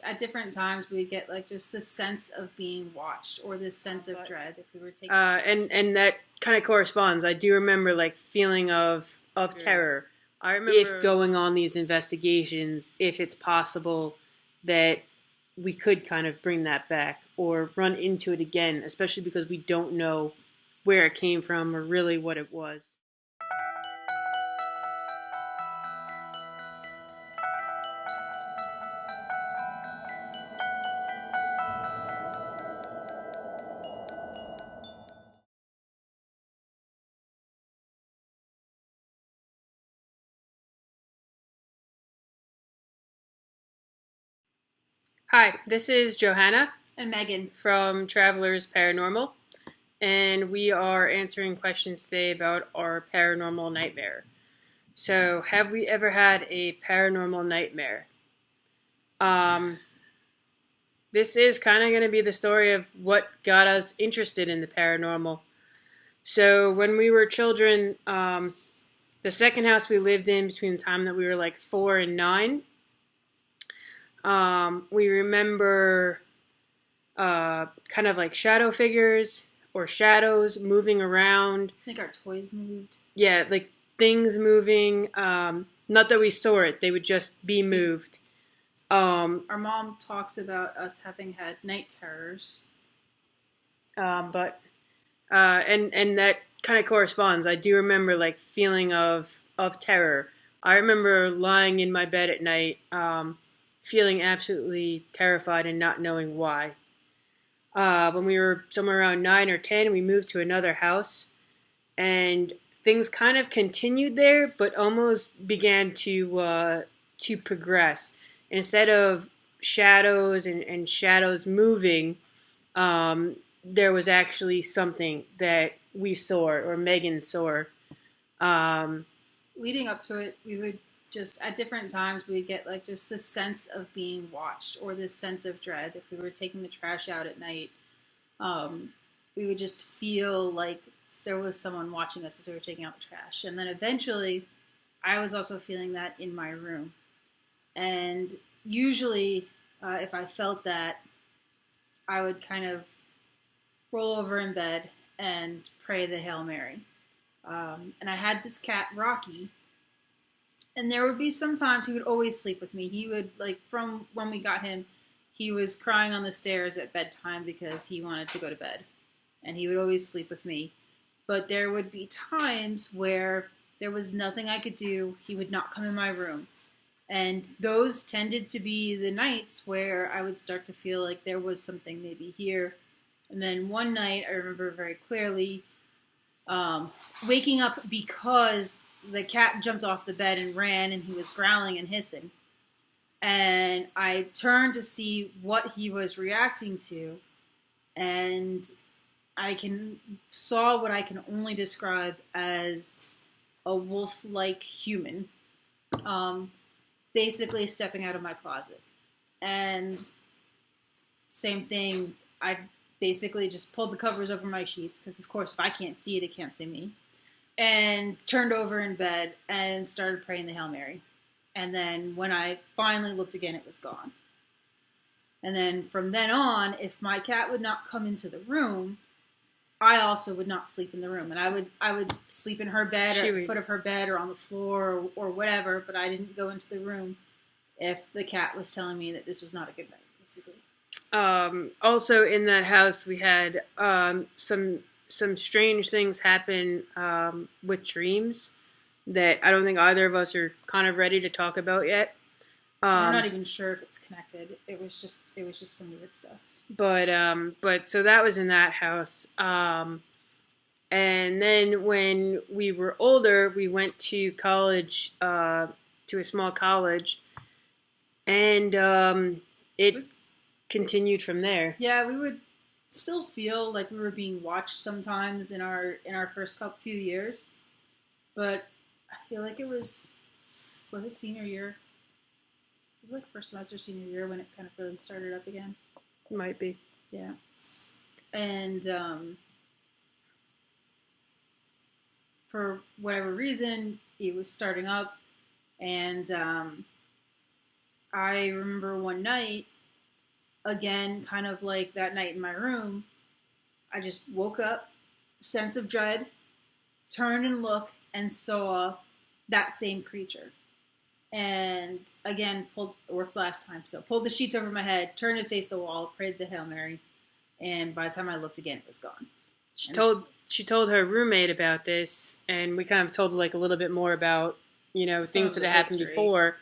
At different times we get like just this sense of being watched or this sense of dread if we were taking and that kind of corresponds. I do remember like feeling of terror. I remember if going on these investigations, if it's possible that we could kind of bring that back or run into it again, especially because we don't know where it came from or really what it was. Hi, this is Johanna and Megan from Travelers Paranormal, and we are answering questions today about our paranormal nightmare. So, have we ever had a paranormal nightmare? This is kind of going to be the story of what got us interested in the paranormal. So, when we were children, the second house we lived in between the time that we were like 4 and 9, we remember kind of like shadow figures or shadows moving around. I think our toys moved. Yeah, like things moving. Not that we saw it; they would just be moved. Our mom talks about us having had night terrors. And that kind of corresponds. I do remember like feeling of terror. I remember lying in my bed at night, feeling absolutely terrified and not knowing why. When we were somewhere around 9 or 10, we moved to another house, and things kind of continued there, but almost began to progress. Instead of shadows and shadows moving, there was actually something that we saw or Megan saw. Leading up to it, we would just at different times we'd get like just this sense of being watched or this sense of dread. If we were taking the trash out at night, we would just feel like there was someone watching us as we were taking out the trash. And then eventually, I was also feeling that in my room. And usually, if I felt that, I would kind of roll over in bed and pray the Hail Mary. And I had this cat, Rocky, and there would be sometimes he would always sleep with me. He would, like, from when we got him, he was crying on the stairs at bedtime because he wanted to go to bed. And he would always sleep with me. But there would be times where there was nothing I could do. He would not come in my room. And those tended to be the nights where I would start to feel like there was something maybe here. And then one night, I remember very clearly waking up because the cat jumped off the bed and ran, and he was growling and hissing. And I turned to see what he was reacting to, and I saw what I can only describe as a wolf-like human, basically stepping out of my closet. And same thing, I basically just pulled the covers over my sheets, because of course if I can't see it, it can't see me, and turned over in bed and started praying the Hail Mary. And then when I finally looked again, it was gone. And then from then on, if my cat would not come into the room, I also would not sleep in the room. And I would sleep in her bed or at the foot of her bed or on the floor or whatever, but I didn't go into the room if the cat was telling me that this was not a good night, basically. Also in that house, we had some strange things happen with dreams that I don't think either of us are kind of ready to talk about yet. I'm not even sure if it's connected. It was just some weird stuff. But so that was in that house. And then when we were older, we went to college, to a small college, and it continued from there. Yeah, we would still feel like we were being watched sometimes in our first few years, but I feel like it was it senior year? It was like first semester senior year when it kind of really started up again. It might be. Yeah. And for whatever reason, it was starting up, and I remember one night again, kind of like that night in my room, I just woke up, sense of dread, turned and looked, and saw that same creature. And again, worked last time. So pulled the sheets over my head, turned to face the wall, prayed the Hail Mary, and by the time I looked again, it was gone. She told her roommate about this, and we kind of told her like a little bit more about, things that had happened before.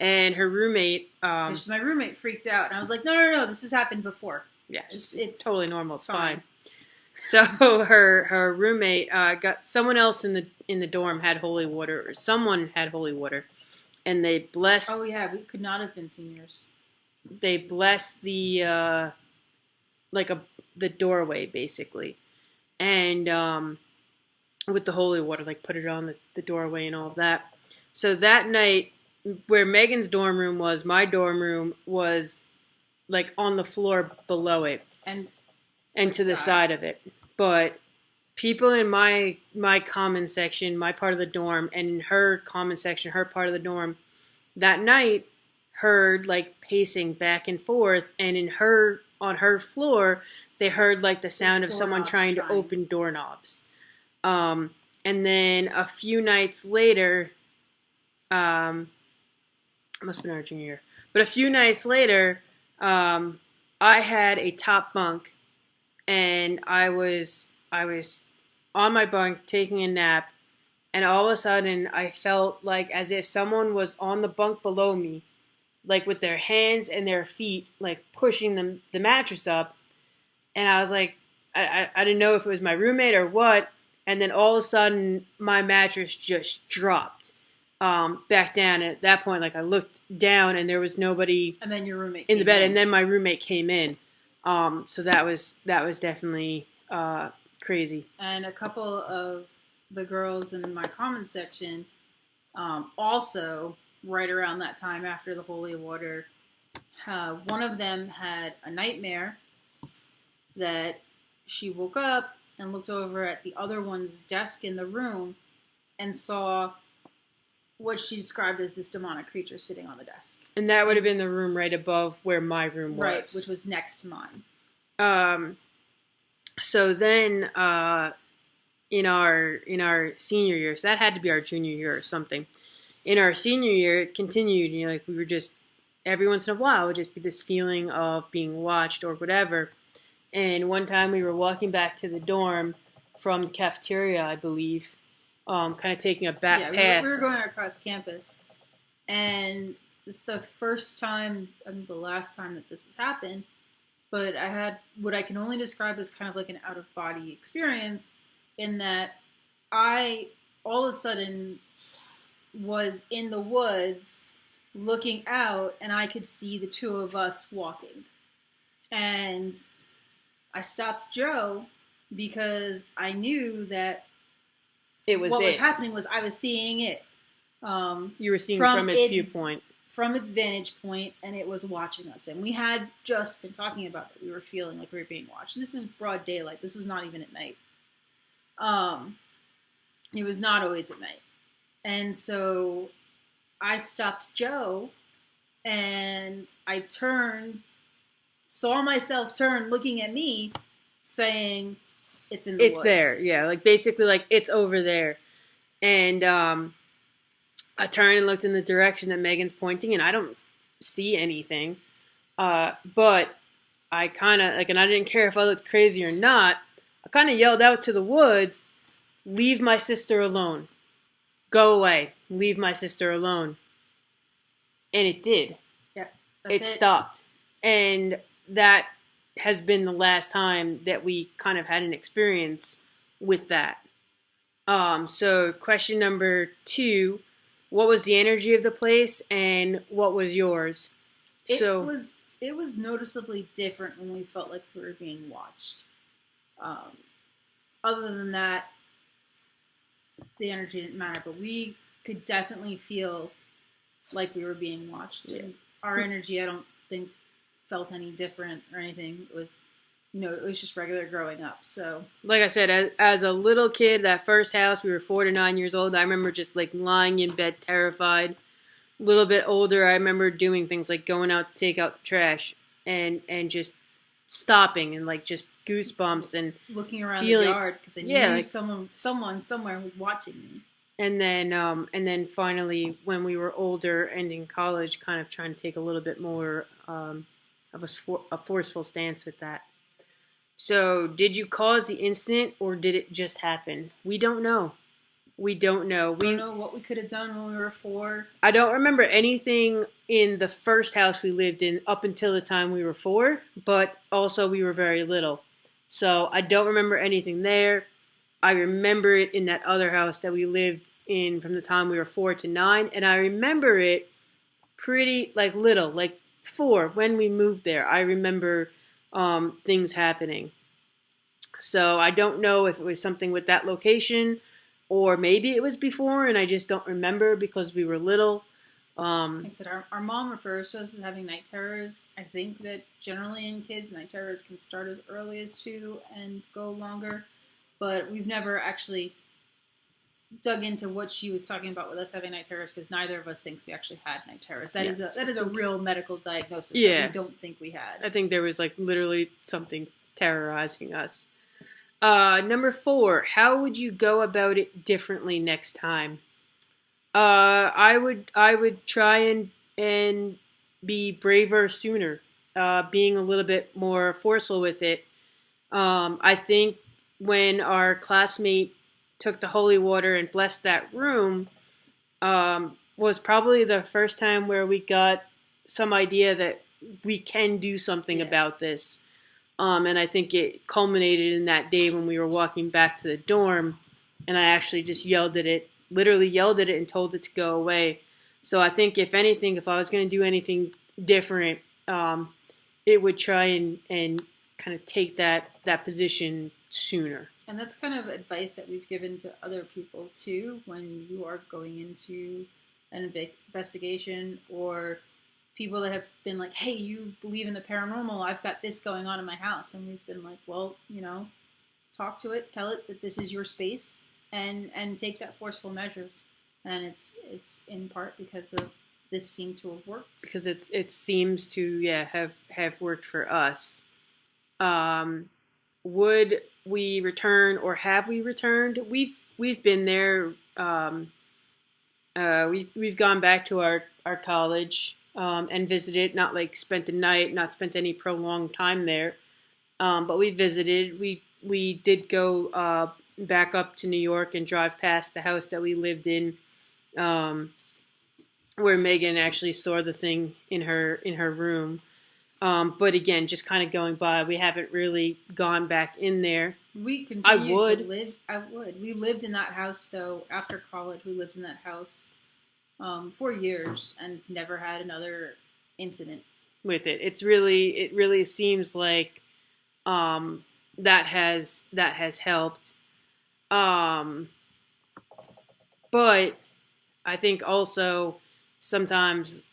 And her roommate, my roommate freaked out, and I was like, no, this has happened before. Yeah, it's totally normal. It's fine. So her roommate got someone else in the dorm had holy water, or someone had holy water, and they blessed. Oh yeah, we could not have been seniors. They blessed the the doorway basically, and with the holy water, like put it on the doorway and all of that. So that night, where Megan's dorm room was, my dorm room was like on the floor below it, and to the side of it. But people in my common section, my part of the dorm, and in her common section, her part of the dorm, that night heard like pacing back and forth, and on her floor, they heard like the sound of someone trying to open doorknobs. And then a few nights later, must have been our junior year, but a few nights later, I had a top bunk, and I was on my bunk taking a nap, and all of a sudden I felt like as if someone was on the bunk below me, like with their hands and their feet like pushing the mattress up, and I was like, I didn't know if it was my roommate or what, and then all of a sudden my mattress just dropped back down, and at that point, like I looked down and there was nobody. And then your roommate in the bed, and then my roommate came in. So that was definitely crazy. And a couple of the girls in my common section, also right around that time after the holy water, one of them had a nightmare that she woke up and looked over at the other one's desk in the room and saw what she described as this demonic creature sitting on the desk. And that would have been the room right above where my room was. Right, which was next to mine. So then, in our senior year, so that had to be our junior year or something. In our senior year, it continued, like we were just, every once in a while, it would just be this feeling of being watched or whatever. And one time we were walking back to the dorm from the cafeteria, I believe, kind of taking a back path. We were going across campus, and this is the first time, the last time that this has happened, but I had what I can only describe as kind of like an out-of-body experience, in that I, all of a sudden, was in the woods looking out, and I could see the two of us walking. And I stopped Joe because I knew that what was happening was I was seeing it. You were seeing from its viewpoint. From its vantage point, and it was watching us. And we had just been talking about that. We were feeling like we were being watched. This is broad daylight. This was not even at night. It was not always at night. And so I stopped Joe, and I turned, saw myself turn, looking at me, saying, it's in the woods. It's there, yeah. Like, basically, like, it's over there. And, I turned and looked in the direction that Megan's pointing, and I don't see anything. But I kind of, like, and I didn't care if I looked crazy or not, I kind of yelled out to the woods, leave my sister alone. Go away. Leave my sister alone. And it did. Yeah. It stopped. And that has been the last time that we kind of had an experience with that. So question number 2, what was the energy of the place and what was yours? It was noticeably different when we felt like we were being watched. Other than that, the energy didn't matter, but we could definitely feel like we were being watched. Yeah. Our energy, I don't think, felt any different or anything. It was, it was just regular growing up. So, like I said, as a little kid, that first house, we were 4 to 9 years old. I remember just like lying in bed, terrified. A little bit older, I remember doing things like going out to take out the trash and just stopping and like just goosebumps and looking around feeling, the yard because I knew like, someone somewhere was watching me. And then finally, when we were older and in college, kind of trying to take a little bit more of a forceful stance with that. So, did you cause the incident, or did it just happen? We don't know. We don't know. We don't know what we could have done when we were 4. I don't remember anything in the first house we lived in up until the time we were 4, but also we were very little. So, I don't remember anything there. I remember it in that other house that we lived in from the time we were 4 to 9, and I remember it pretty, like, little, like 4, when we moved there. I remember things happening. So I don't know if it was something with that location, or maybe it was before, and I just don't remember because we were little. Like I said, our mom refers to us as having night terrors. I think that generally in kids, night terrors can start as early as 2 and go longer. But we've never actually dug into what she was talking about with us having night terrors, because neither of us thinks we actually had night terrors. That is a real medical diagnosis that we don't think we had. I think there was like literally something terrorizing us. Number 4, how would you go about it differently next time? I would try and be braver sooner, being a little bit more forceful with it. I think when our classmate took the holy water and blessed that room, was probably the first time where we got some idea that we can do something about this. And I think it culminated in that day when we were walking back to the dorm, and I actually just literally yelled at it and told it to go away. So I think, if anything, if I was going to do anything different, it would try and kind of take that position sooner. And that's kind of advice that we've given to other people too, when you are going into an investigation, or people that have been like, hey, you believe in the paranormal, I've got this going on in my house. And we've been like, well, talk to it, tell it that this is your space, and take that forceful measure. And it's in part because of this seemed to have worked. Because it seems to have worked for us. Would we return, or have we returned? We've been there. We've gone back to our college and visited. Not like spent a night, not spent any prolonged time there, but we visited. We did go back up to New York and drive past the house that we lived in, where Megan actually saw the thing in her room. But again, just kind of going by. We haven't really gone back in there. We continue to live. I would. We lived in that house, though. After college, we lived in that house for years and never had another incident with it. It really seems like that has helped. But I think also sometimes,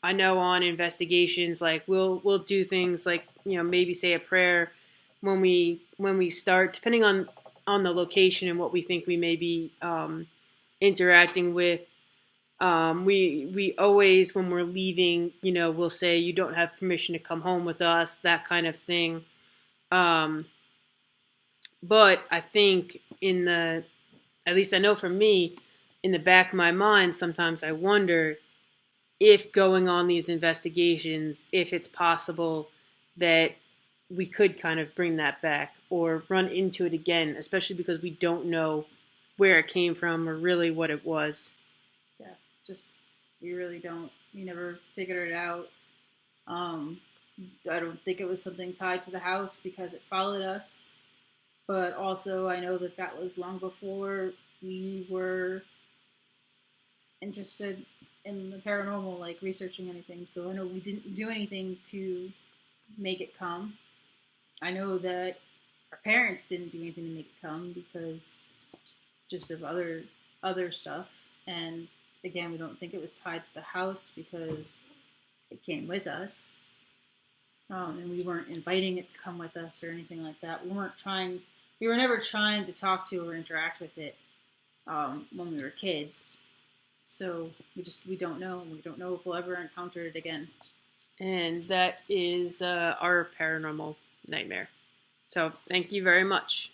I know on investigations, like we'll do things like, maybe say a prayer when we start, depending on the location and what we think we may be interacting with. We always, when we're leaving, we'll say, you don't have permission to come home with us, that kind of thing. But I think at least I know for me, in the back of my mind, sometimes I wonder if going on these investigations, if it's possible that we could kind of bring that back or run into it again, especially because we don't know where it came from or really what it was. Yeah, we really don't. We never figured it out. I don't think it was something tied to the house because it followed us. But also, I know that was long before we were interested in the paranormal, like researching anything. So I know we didn't do anything to make it come. I know that our parents didn't do anything to make it come because just of other stuff. And again, we don't think it was tied to the house because it came with us. And we weren't inviting it to come with us or anything like that. We were never trying to talk to or interact with it when we were kids. So we don't know. We don't know if we'll ever encounter it again. And that is our paranormal nightmare. So thank you very much.